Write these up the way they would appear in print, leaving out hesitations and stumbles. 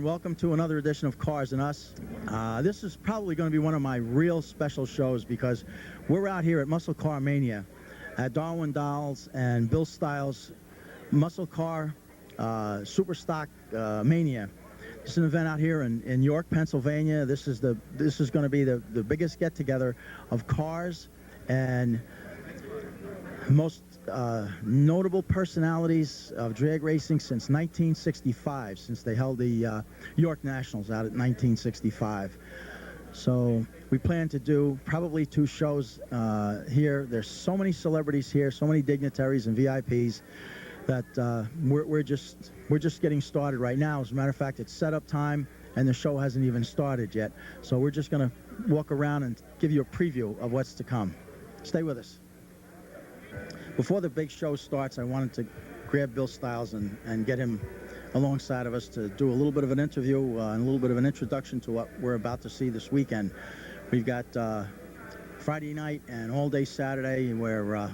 and welcome to another edition of Cars and Us. This is probably going to be one of my real special shows because we're out here at MUSCLECAR Mania at Darwin Dolls and Bill Stiles' MUSCLECAR Super Stock Mania. It's an event out here in York, Pennsylvania. This is going to be the biggest get-together of cars and most notable personalities of drag racing since 1965, since they held the York Nationals out at 1965. So we plan to do probably 2 shows here. There's so many celebrities here, so many dignitaries and VIPs that we're just getting started right now. As a matter of fact, it's setup time and the show hasn't even started yet. So we're just going to walk around and give you a preview of what's to come. Stay with us. Before the big show starts, I wanted to grab Bill Stiles and get him alongside of us to do a little bit of an interview and a little bit of an introduction to what we're about to see this weekend. We've got Friday night and all day Saturday where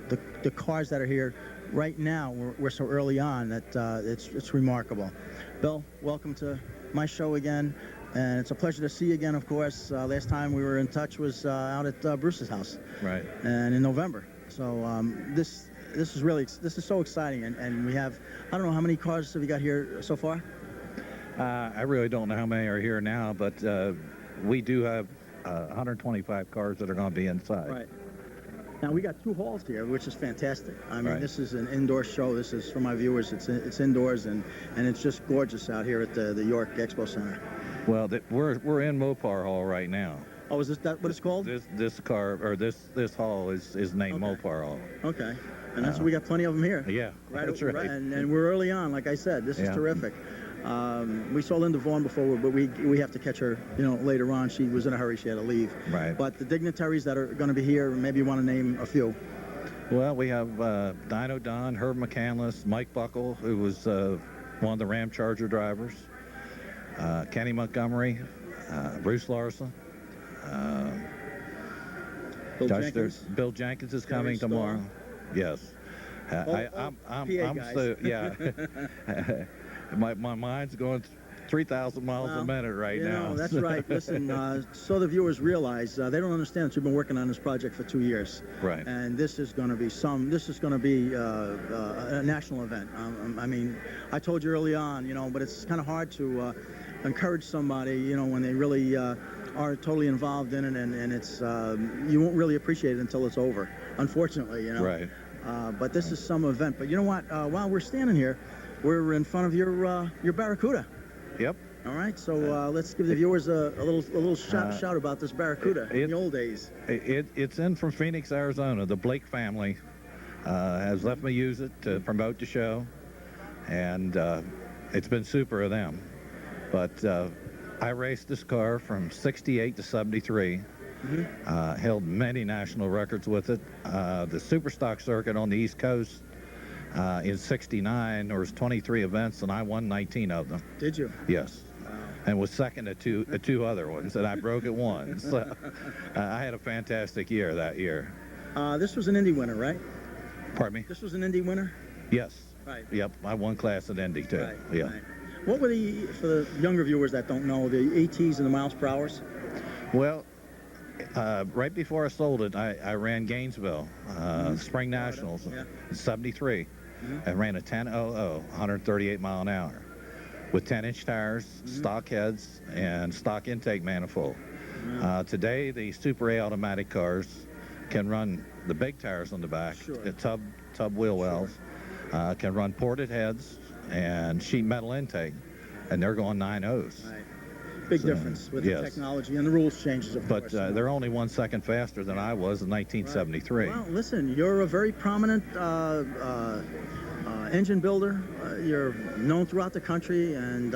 the cars that are here right now, we're so early on that it's remarkable. Bill, welcome to my show again, and it's a pleasure to see you again, of course. Last time we were in touch was out at Bruce's house. Right. And in November. So this is so exciting, and we have, I don't know, how many cars have you got here so far? I really don't know how many are here now, but we do have 125 cars that are going to be inside. Right. Now we got 2 halls here, which is fantastic. I mean, Right. This is an indoor show. This is for my viewers. It's indoors, and it's just gorgeous out here at the York Expo Center. Well, we're in Mopar Hall right now. Oh, is that what it's called? This car or this hall is named Okay. Mopar Hall. Okay. And that's we got plenty of them here. Yeah, Right. that's right. And we're early on, like I said. This is Yeah. terrific. We saw Linda Vaughn before, but we have to catch her, later on. She was in a hurry. She had to leave. Right. But the dignitaries that are going to be here, maybe you want to name a few. Well, we have Dino Don, Herb McCandless, Mike Buckle, who was one of the Ram Charger drivers, Kenny Montgomery, Bruce Larson. Bill Jenkins is coming tomorrow. Yes. I'm guys. so, yeah. my mind's going 3,000 miles a minute right now. That's right. Listen, so the viewers realize they don't understand that you've been working on this project for 2 years. Right. And this is going to be a national event. I mean, I told you early on, but it's kind of hard to encourage somebody, when they really are totally involved in it, and it's you won't really appreciate it until it's over, unfortunately, Right. But this is some event. But you know what? While we're standing here, we're in front of your Barracuda. Yep. All right, so let's give the viewers a little shout about this Barracuda in the old days. It's in from Phoenix, Arizona. The Blake family has let me use it to promote the show, and it's been super of them. But I raced this car from 68 to 73. Mm-hmm. Held many national records with it. The super stock circuit on the East Coast in 69, there was 23 events, and I won 19 of them. Did you? Yes. Wow. And was second at two other ones, and I broke at one. So I had a fantastic year that year. This was an Indy winner, right? Pardon me? This was an Indy winner? Yes. Right. Yep, I won class at Indy, too. Right. Yeah. Right. What were for the younger viewers that don't know, the ATs and the miles per hours? Well, right before I sold it, I ran Gainesville, Spring Nationals, in 73. Mm-hmm. I ran a 10.00, 138 mile an hour, with 10-inch tires, stock heads, and stock intake manifold. Today, the Super A automatic cars can run the big tires on the back, the tub wheel wells, can run ported heads and sheet metal intake, and they're going 9.0s. Right. Big difference with the technology and the rules changes, of course. But they're only 1 second faster than I was in 1973. Right. Well, listen, you're a very prominent engine builder. You're known throughout the country, and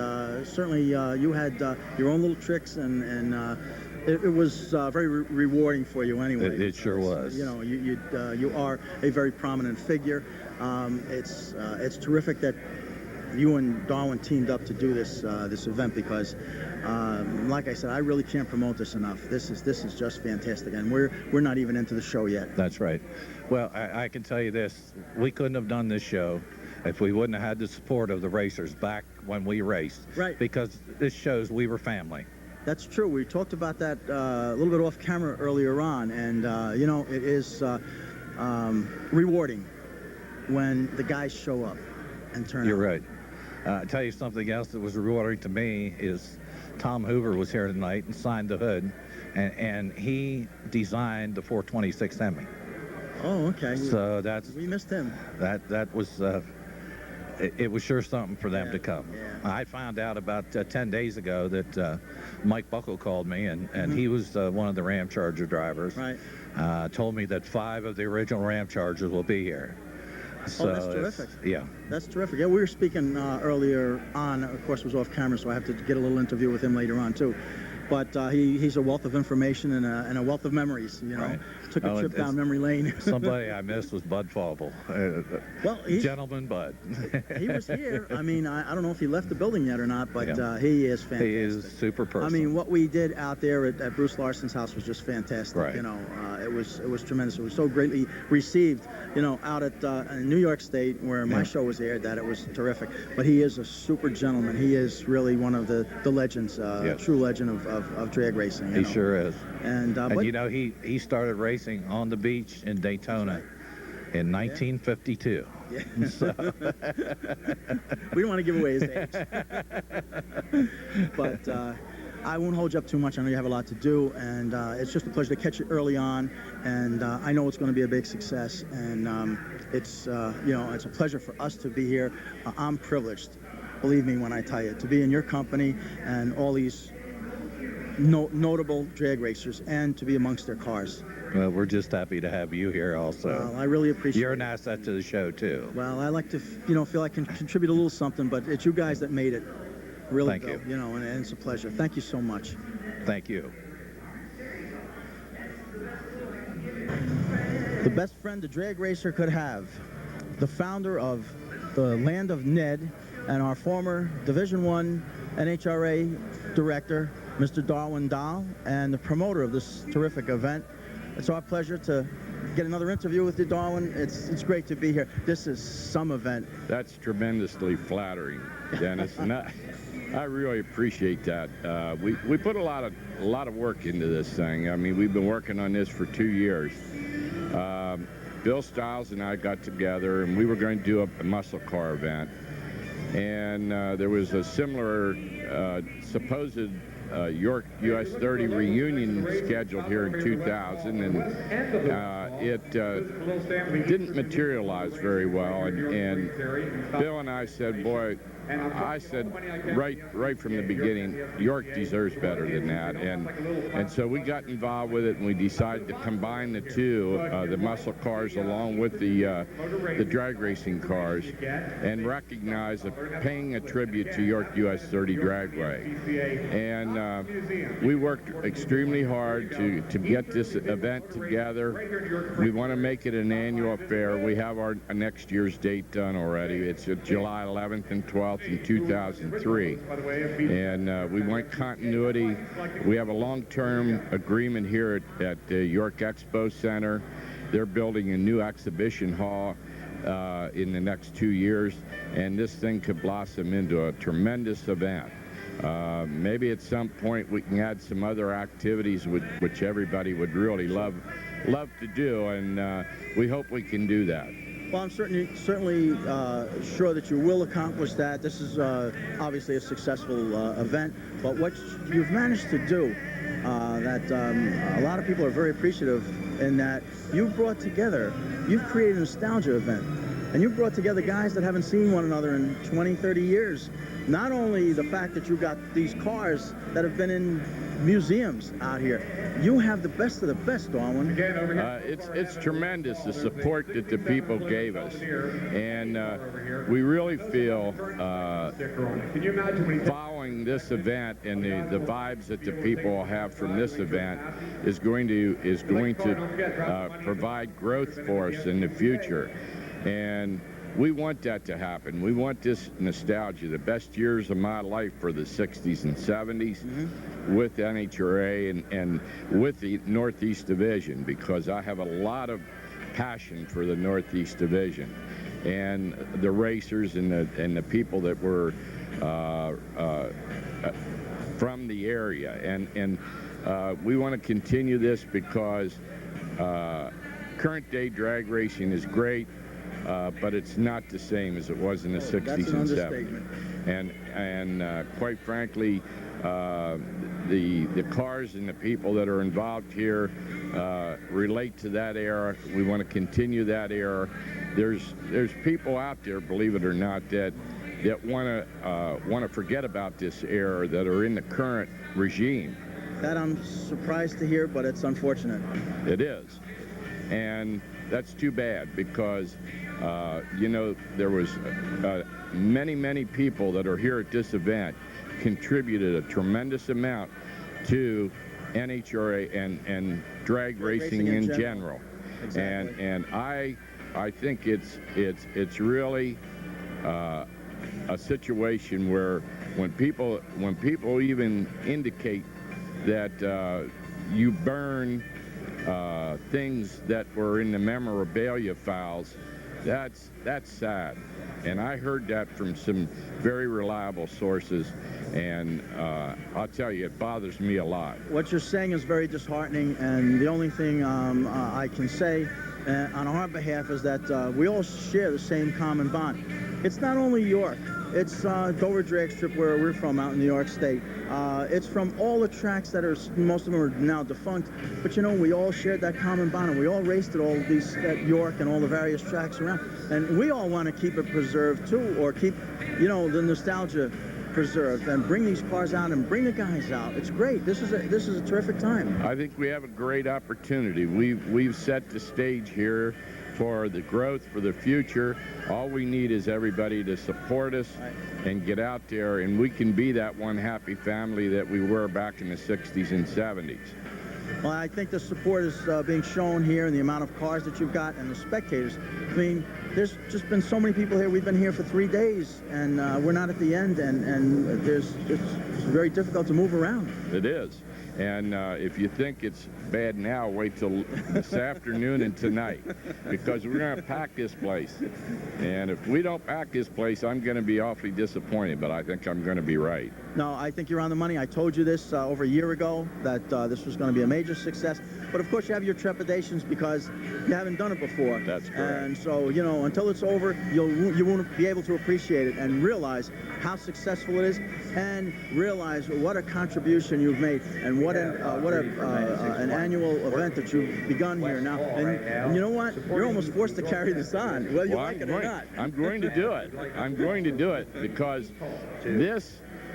certainly you had your own little tricks, and it was very rewarding for you anyway. It sure was. You are a very prominent figure. It's terrific that you and Darwin teamed up to do this event because, like I said, I really can't promote this enough. This is just fantastic, and we're not even into the show yet. That's right. Well, I can tell you this: we couldn't have done this show if we wouldn't have had the support of the racers back when we raced. Right. Because this shows we were family. That's true. We talked about that a little bit off camera earlier on, and you know, it is rewarding when the guys show up and turn You're out. right. I'll tell you something else that was rewarding to me is Tom Hoover was here tonight and signed the hood, and he designed the 426 Hemi. Oh, okay. So that's We missed him. that was it was sure something for them to come. Yeah. I found out about 10 days ago that Mike Buckle called me, and he was one of the Ram Charger drivers. Right. Told me that 5 of the original Ram Chargers will be here. So that's terrific. Yeah. That's terrific. Yeah, we were speaking earlier on. Of course, it was off camera, so I have to get a little interview with him later on too. But he's a wealth of information and a wealth of memories. You know, Right. took a trip down memory lane. Somebody I missed was Bud Fauble. Well, Gentleman Bud. he was here. I mean, I don't know if he left the building yet or not, but Yeah. he is fantastic. He is super person. I mean, what we did out there at Bruce Larson's house was just fantastic. Right. You know, it was tremendous. It was so greatly received. You know, out at in New York State where my show was aired, that it was terrific. But he is a super gentleman. He is really one of the legends, Yes. true legend of drag racing. You He know. sure is. And, And but, you know, he started racing on the beach in Daytona in 1952. yeah. So. We don't want to give away his age. But I won't hold you up too much. I know you have a lot to do, and it's just a pleasure to catch you early on. And I know it's going to be a big success. And it's you know, it's a pleasure for us to be here. I'm privileged, believe me when I tell you, to be in your company and all these notable drag racers, and to be amongst their cars. Well, we're just happy to have you here also. Well, I really appreciate You're it. an asset to the show, too. Well, I like to, you know, feel I can contribute a little something, but it's you guys that made it. Really, Thank you. You know, and it's a pleasure. Thank you so much. Thank you. The best friend a drag racer could have, the founder of the Land of Ned, and our former Division I NHRA director, Mr. Darwin Dahl, and the promoter of this terrific event. It's our pleasure to get another interview with you, Darwin. It's great to be here. This is some event. That's tremendously flattering, Dennis. And I really appreciate that. We put a lot of work into this thing. I mean, we've been working on this for 2 years. Bill Stiles and I got together, and we were going to do a muscle car event. And there was a similar supposed York US 30 reunion scheduled here in 2000, and it didn't materialize very well. And Bill and I said, boy, I said right from the beginning, York deserves better than that, and so we got involved with it, and we decided to combine the two, the muscle cars along with the drag racing cars, and recognize paying a tribute to York US 30 Dragway. And we worked extremely hard to get this event together. We want to make it an annual affair. We have our next year's date done already. It's July 11th and 12th in 2003, and we want continuity. We have a long-term agreement here at the York Expo Center. They're building a new exhibition hall in the next 2 years, and this thing could blossom into a tremendous event. Maybe at some point we can add some other activities which everybody would really love to do, and we hope we can do that. Well, I'm certainly sure that you will accomplish that. This is obviously a successful event, but what you've managed to do that a lot of people are very appreciative in, that you've brought together, you've created a nostalgia event, and you've brought together guys that haven't seen one another in 20, 30 years. Not only the fact that you've got these cars that have been in museums out here, you have the best of the best, Darwin. It's tremendous, the support that the people gave us, and we really feel following this event and the vibes that the people have from this event is going to provide growth for us in the future, and we want that to happen. We want this nostalgia, the best years of my life for the 60s and 70s with NHRA and with the Northeast Division, because I have a lot of passion for the Northeast Division. and the racers and the people that were from the area. And we want to continue this because current day drag racing is great, but it's not the same as it was in the 60s That's an and 70s. understatement. And quite frankly, the cars and the people that are involved here relate to that era. We want to continue that era. There's people out there, believe it or not, that want to forget about this era, that are in the current regime. That I'm surprised to hear, but it's unfortunate. It is, and that's too bad because you know, there was many people that are here at this event contributed a tremendous amount to NHRA and drag racing in general. Exactly. And I think it's really a situation where when people even indicate that you burn things that were in the memorabilia files, that's sad. And I heard that from some very reliable sources, and I'll tell you, it bothers me a lot. What you're saying is very disheartening, and the only thing I can say on our behalf is that we all share the same common bond. It's not only York. It's Dover Drag Strip, where we're from, out in New York State. It's from all the tracks that are, most of them are now defunct, but you know, we all shared that common bond, and we all raced at all these, at York and all the various tracks around, and we all want to keep it preserved too, or keep, you know, the nostalgia preserved, and bring these cars out and bring the guys out. It's great. This is a terrific time. I think we have a great opportunity. We've set the stage here for the growth, for the future. All we need is everybody to support us and get out there, and we can be that one happy family that we were back in the 60s and 70s. Well, I think the support is being shown here, and the amount of cars that you've got and the spectators. I mean, there's just been so many people here. We've been here for 3 days, and we're not at the end, and it's very difficult to move around. It is. And if you think it's bad now, wait till this afternoon and tonight, because we're going to pack this place. And if we don't pack this place, I'm going to be awfully disappointed, but I think I'm going to be right. No, I think you're on the money. I told you this over a year ago, that this was going to be a major success. But of course, you have your trepidations because you haven't done it before. That's correct. And so, you know, until it's over, you won't be able to appreciate it and realize how successful it is, and realize what a contribution you've made, and what an annual event that you've begun here now. And you know what? You're almost forced to carry this on, whether you like it or not. I'm going to do it. I'm going to do it because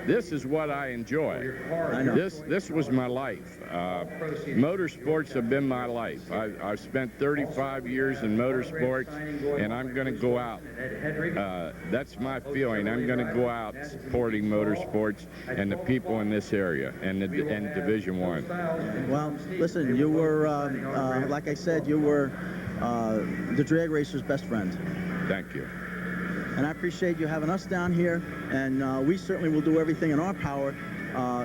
this is what I enjoy. I know. This was my life. Motorsports have been my life. I've spent 35 years in motorsports, and I'm going to go out. That's my feeling. I'm going to go out supporting motorsports and the people in this area and Division I. Well, listen, you were, like I said, you were the drag racer's best friend. Thank you. And I appreciate you having us down here, and we certainly will do everything in our power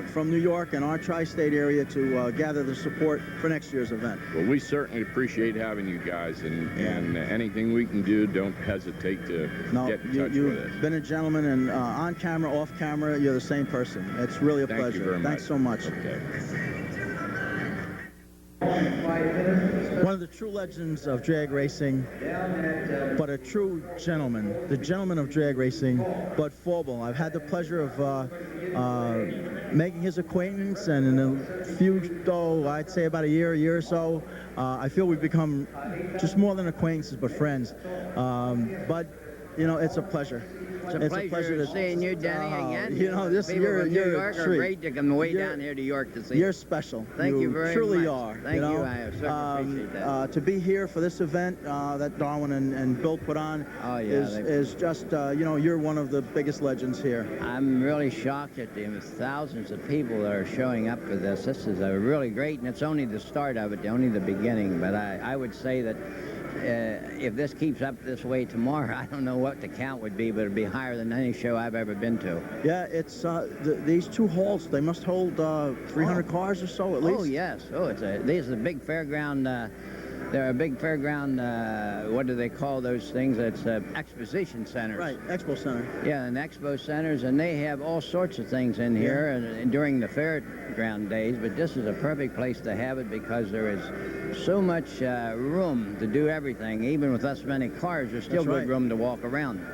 from New York and our tri-state area to gather the support for next year's event. Well, we certainly appreciate having you guys, and anything we can do, don't hesitate to get in touch with us. You've been a gentleman, and on camera, off camera, you're the same person. It's really a pleasure. Thank you very much. Thanks so much. Okay. One of the true legends of drag racing, but a true gentleman, the gentleman of drag racing, Bud Forbel. I've had the pleasure of making his acquaintance, and in a few, I'd say about a year or so, I feel we've become just more than acquaintances, but friends. Bud, you know, it's a pleasure. It's a pleasure seeing you, Denny, again. You know, this People you're from New York a are treat. great to come way down here to York to see. You're special. Thank you very truly much. are. Thank you. you. I certainly appreciate that. To be here for this event that Darwin and Bill put on is just, you know, you're one of the biggest legends here. I'm really shocked at the thousands of people that are showing up for this. This is a really great, and it's only the start of it, only the beginning. But I would say that if this keeps up this way tomorrow, I don't know what the count would be, but it'd be higher than any show I've ever been to. Yeah, it's these two halls, they must hold 300 cars or so at least. Oh, yes. Oh, this is a big fairground They're a big fairground, what do they call those things? It's exposition centers. Right, Expo Center. Yeah, and expo centers, and they have all sorts of things in here and during the fairground days, but this is a perfect place to have it because there is so much room to do everything. Even with us many cars, there's still That's right. good room to walk around.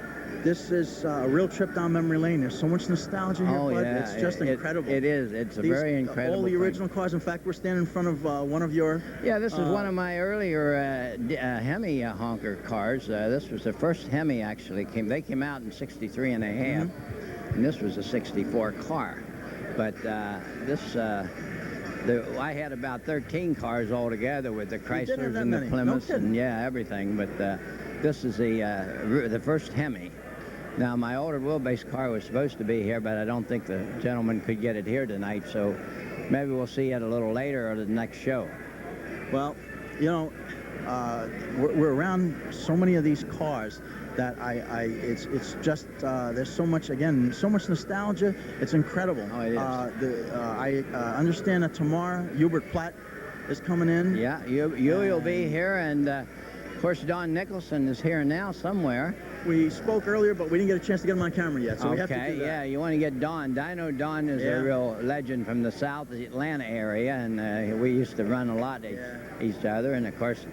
This is a real trip down memory lane. There's so much nostalgia here, Oh, bud. yeah. It's just incredible. It is. It's a These- very incredible All the thing. original cars. In fact, we're standing in front of one of your... Yeah, this is one of my earlier Hemi honker cars. This was the first Hemi actually came. They came out in '63 and a half, and this was a '64 car. But I had about 13 cars altogether with the Chryslers and the many. Plymouths No kidding. and yeah, everything. But this is the first Hemi. Now, my older wheelbase car was supposed to be here, but I don't think the gentleman could get it here tonight, so maybe we'll see it a little later or the next show. Well, you know, we're around so many of these cars that it's just, there's so much, again, so much nostalgia. It's incredible. Oh, it is. I understand that tomorrow Hubert Platt is coming in. Yeah, you'll be here, and of course Don Nicholson is here now somewhere. We spoke earlier, but we didn't get a chance to get him on camera yet, so we have to do that. Yeah, you want to get Don. I know Don is a real legend from the South Atlanta area, and we used to run a lot at each other. And of course,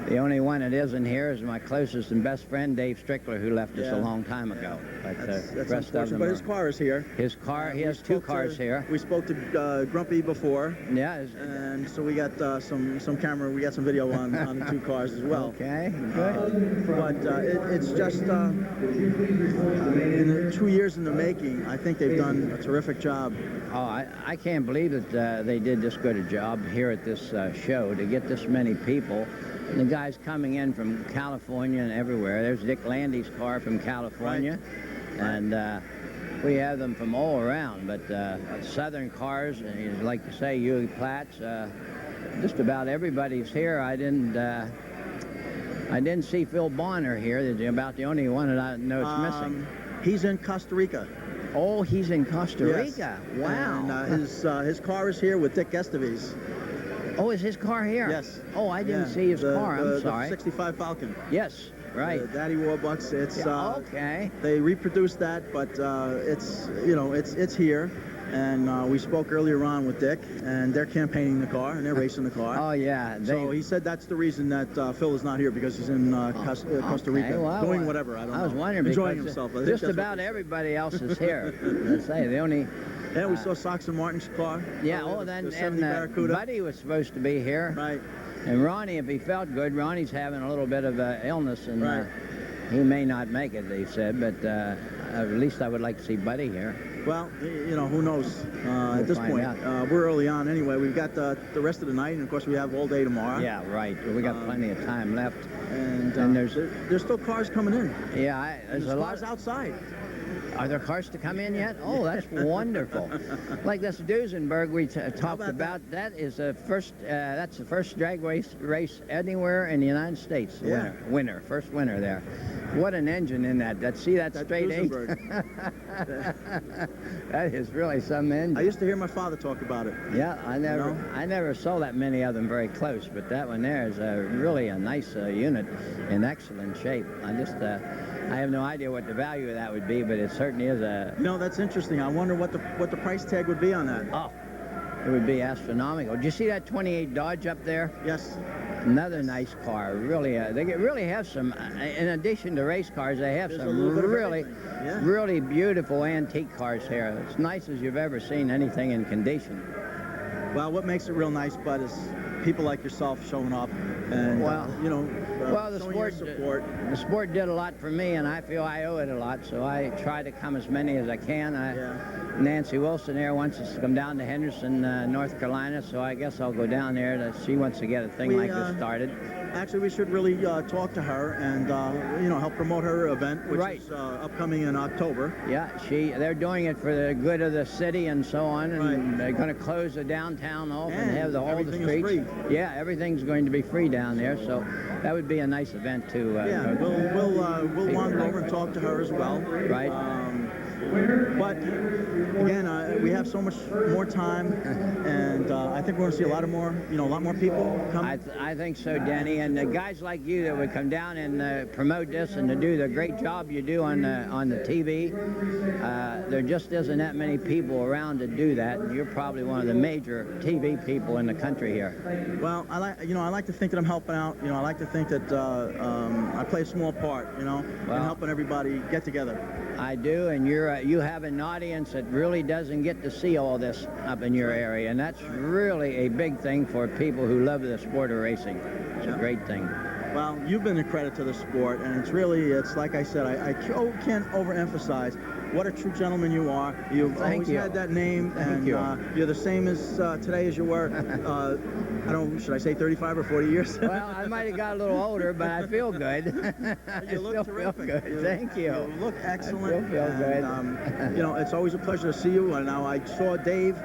the only one that isn't here is my closest and best friend, Dave Strickler, who left us a long time ago. But That's the rest of them but his are- car is here. His car, he We has two spoke cars here. We spoke to Grumpy before, Yeah. and so we got some camera, we got some video on the two cars as well. Okay, good. But it's just, in the 2 years in the making, I think they've done a terrific job. Oh, I can't believe that they did this good a job here at this show to get this many people. And the guys coming in from California and everywhere. There's Dick Landy's car from California. And we have them from all around. But Southern cars, and like you say, Huey Platts, just about everybody's here. I didn't see Phil Bonner here. That's about the only one that I know is missing. He's in Costa Rica. Oh, he's in Costa Yes. Rica. Wow. And his car is here with Dick Esteves. Oh, is his car here? Yes. Oh, I didn't see his car. I'm sorry. The 65 Falcon. Yes, right. Daddy Warbucks. It's Okay. They reproduced that, but it's here. And we spoke earlier on with Dick, and they're campaigning the car, and they're racing the car. Oh, yeah. So he said that's the reason that Phil is not here, because he's in Costa Rica, Okay, well, doing whatever. I don't know. I was wondering enjoying because himself. I think just that's what about they said. everybody else is here. Let's say the only. And we saw Sox and Martin's car. Yeah. earlier, Oh, the then 70 Barracuda. Buddy was supposed to be here. Right. And Ronnie, if he felt good, Ronnie's having a little bit of illness, and Right. he may not make it. They said, but at least I would like to see Buddy here. Well, you know, who knows at this find point. out. We're early on anyway. We've got the rest of the night, and of course we have all day tomorrow. Yeah, right. We got plenty of time left. And there's there's still cars coming in. Yeah, And there's a lot. cars outside. Are there cars to come in yet? Oh, that's wonderful. Like this Duesenberg we talked about. That is the first. That's the first drag race anywhere in the United States. Yeah. First winner there. What an engine in that. See that straight eight? That is really some engine. I used to hear my father talk about it. Yeah, I never saw that many of them very close, but that one there is really a nice unit in excellent shape. I have no idea what the value of that would be, but it certainly is a. You know, that's interesting. I wonder what the price tag would be on that. Oh, it would be astronomical. Did you see that 28 Dodge up there? Yes. Another nice car. Really, they really have some. In addition to race cars, they have There's a some little bit of really, everything. Yeah. really beautiful antique cars here. It's nice as you've ever seen anything in condition. Well, what makes it real nice, Bud, is people like yourself showing up and The showing your support. sport did a lot for me, and I feel I owe it a lot. So I try to come as many as I can. Nancy Wilson there wants us to come down to Henderson, North Carolina. So I guess I'll go down there. She wants to get a thing like this started. Actually, we should really talk to her and help promote her event, which is upcoming in October. Yeah, they're doing it for the good of the city and so on, and they're going to close the downtown off and have all the everything is streets. free. Yeah, everything's going to be free down there, so that would be a nice event too. We'll wander over and talk to her as well. Right. But again, we have so much more time, and I think we're going to see a lot more people come. I think so, Denny. And guys like you that would come down and promote this and to do the great job you do on the TV, there just isn't that many people around to do that. And you're probably one of the major TV people in the country here. Well, I like to think that I'm helping out. I like to think that I play a small part, in helping everybody get together. I do, and you have an audience that really doesn't get to see all this up in your area, and that's really a big thing for people who love the sport of racing. It's a great thing. Well, you've been a credit to the sport, and it's like I said, I can't overemphasize what a true gentleman you are. You've always had that name, and you're the same as today as you were. Should I say 35 or 40 years? Well, I might have got a little older, but I feel good. You look terrific. Feel good. Thank you. You look excellent. I feel good. It's always a pleasure to see you. And now I saw Dave,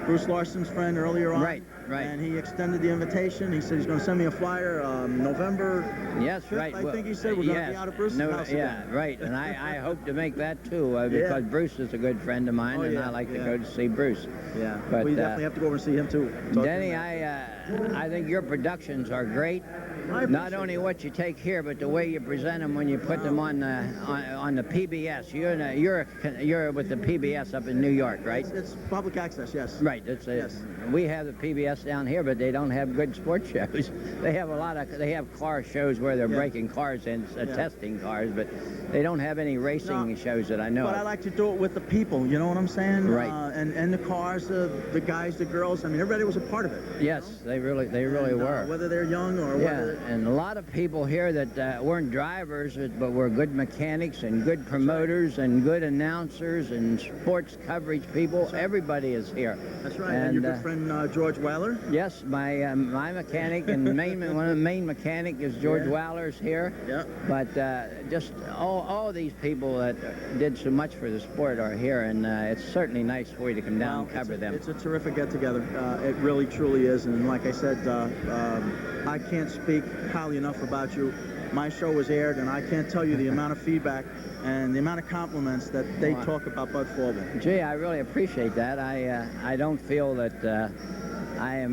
Bruce Larson's friend, earlier on. Right. And he extended the invitation. He said he's going to send me a flyer November. Yes, 5th, right. I think he said we're going to be out of Bruce's house again. Yeah, right. And I hope to make that too, because Bruce is a good friend of mine, and I like to go to see Bruce. Yeah. But we definitely have to go over and see him too. Denny, I think your productions are great. Not only what you take here, but the way you present them when you put them on the PBS. You're with the PBS up in New York, right? It's public access, yes. Right. Yes. We have the PBS down here, but they don't have good sports shows. They have car shows where they're breaking cars and testing cars, but they don't have any racing shows that I know But of. I like to do it with the people, you know what I'm saying? Right. And the cars, the guys, the girls. I mean, everybody was a part of it. Yes, they really were. Whether they're young or whether... And a lot of people here that weren't drivers, but were good mechanics and good promoters and good announcers and sports coverage people. Everybody is here. That's right. And your good friend George Weiler? Yes, my mechanic and one of the main mechanic is George Weiler's here. Yeah. But just all these people that did so much for the sport are here, and it's certainly nice for you to come down and cover them. It's a terrific get-together. It really, truly is. And like I said, I can't speak highly enough about you. My show was aired, and I can't tell you the amount of feedback and the amount of compliments that they talk about Bud Forble. Gee, I really appreciate that. I don't feel that I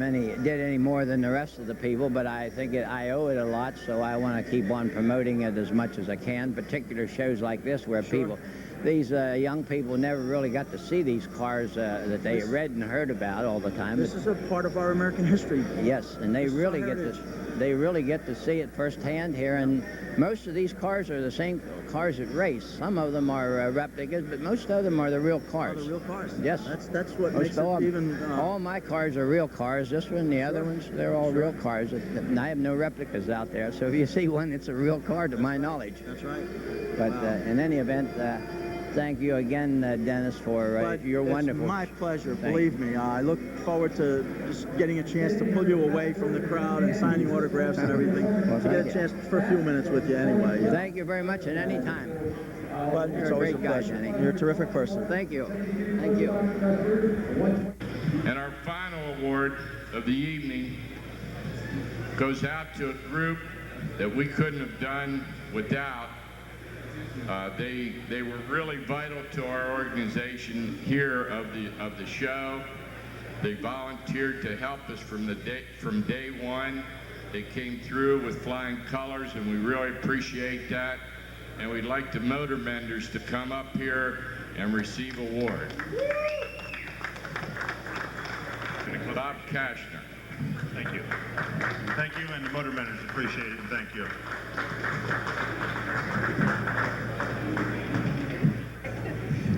did any more than the rest of the people, but I think I owe it a lot, so I want to keep on promoting it as much as I can, particular shows like this where these young people never really got to see these cars that they read and heard about all the time. This is a part of our American history. Yes, and they really get to see it firsthand here, and most of these cars are the same cars that race. Some of them are replicas, but most of them are the real cars. The real cars. Yes. That's what makes it even... all my cars are real cars. This one, the other ones, they're all real cars. And I have no replicas out there, so if you see one, it's a real car to my knowledge. That's right. But in any event, thank you again, Dennis, for your wonderful... It's my pleasure, believe me. I look forward to just getting a chance to pull you away from the crowd and signing autographs and everything. To get a chance for a few minutes with you anyway. Thank you very much, at any time. But You're a great guy, Denny. You're a terrific person. Thank you. Thank you. And our final award of the evening goes out to a group that we couldn't have done without. They were really vital to our organization here of the show. They volunteered to help us from day one. They came through with flying colors, and we really appreciate that. And we'd like the motor menders to come up here and receive award. Bob Kashner. Thank you. Thank you, and the motor menders appreciate it, and thank you.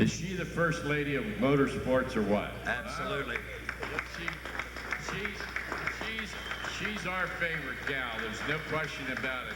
Is she the first lady of motorsports or what? Absolutely. She's our favorite gal. There's no question about it.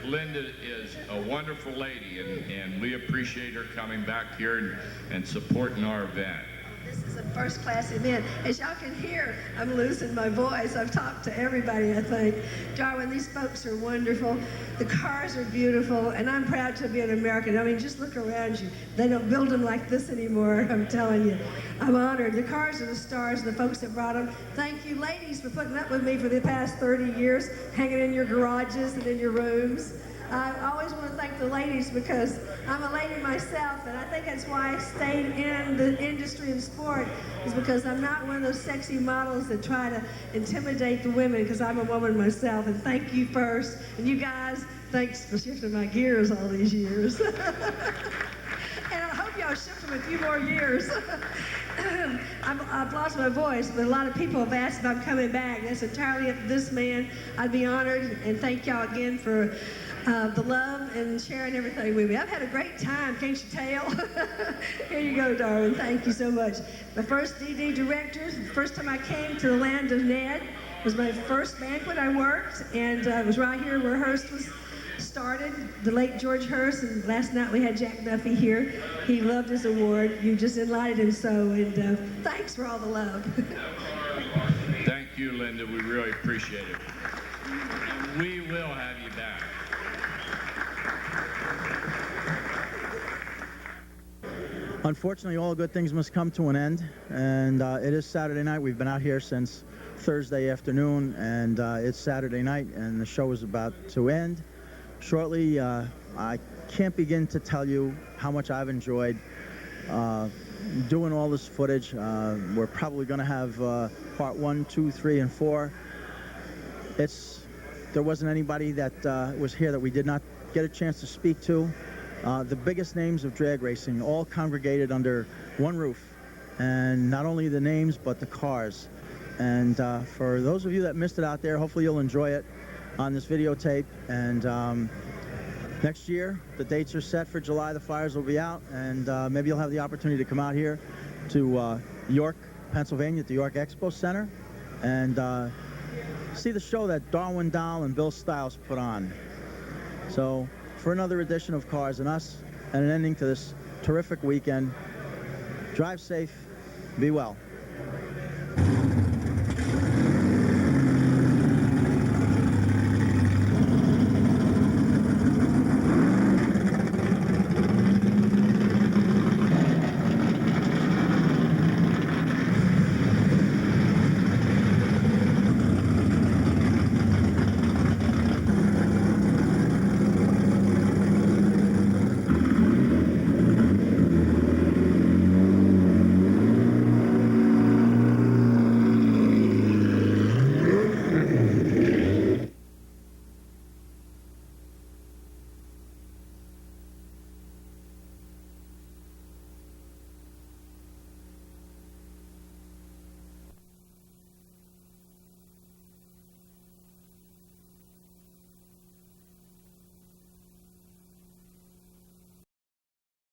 Linda is a wonderful lady, and we appreciate her coming back here and supporting our event. This is a first-class event. As y'all can hear, I'm losing my voice. I've talked to everybody, I think. Darwin, these folks are wonderful. The cars are beautiful, and I'm proud to be an American. I mean, just look around you. They don't build them like this anymore, I'm telling you. I'm honored. The cars are the stars, and the folks that brought them. Thank you, ladies, for putting up with me for the past 30 years, hanging in your garages and in your rooms. I always want to thank the ladies because I'm a lady myself, and I think that's why I stayed in the industry of sport, is because I'm not one of those sexy models that try to intimidate the women, because I'm a woman myself. And thank you first. And you guys, thanks for shifting my gears all these years. And I hope y'all shift them a few more years. I've lost my voice, but a lot of people have asked if I'm coming back. That's entirely up to this man. I'd be honored, and thank y'all again for the love and sharing everything with me. I've had a great time, can't you tell? Here you go, Darwin. Thank you so much. My first DD director, the first time I came to the land of Ned, was my first banquet I worked, and it was right here where Hearst was started, the late George Hearst, and last night we had Jack Duffy here. He loved his award. You just enlightened him so, and thanks for all the love. Thank you, Linda. We really appreciate it. And we will have you back. Unfortunately, all good things must come to an end, and it is Saturday night. We've been out here since Thursday afternoon, and it's Saturday night, and the show is about to end shortly. I can't begin to tell you how much I've enjoyed doing all this footage. We're probably going to have part 1, 2, 3, and 4. There wasn't anybody that was here that we did not get a chance to speak to. The biggest names of drag racing all congregated under one roof, and not only the names but the cars. And for those of you that missed it out there, hopefully you'll enjoy it on this videotape. And next year, the dates are set for July. The flyers will be out, and maybe you'll have the opportunity to come out here to York, Pennsylvania, at the York Expo Center, and see the show that Darwin Dahl and Bill Stiles put on. So, for another edition of Cars and Us, and an ending to this terrific weekend, drive safe, be well.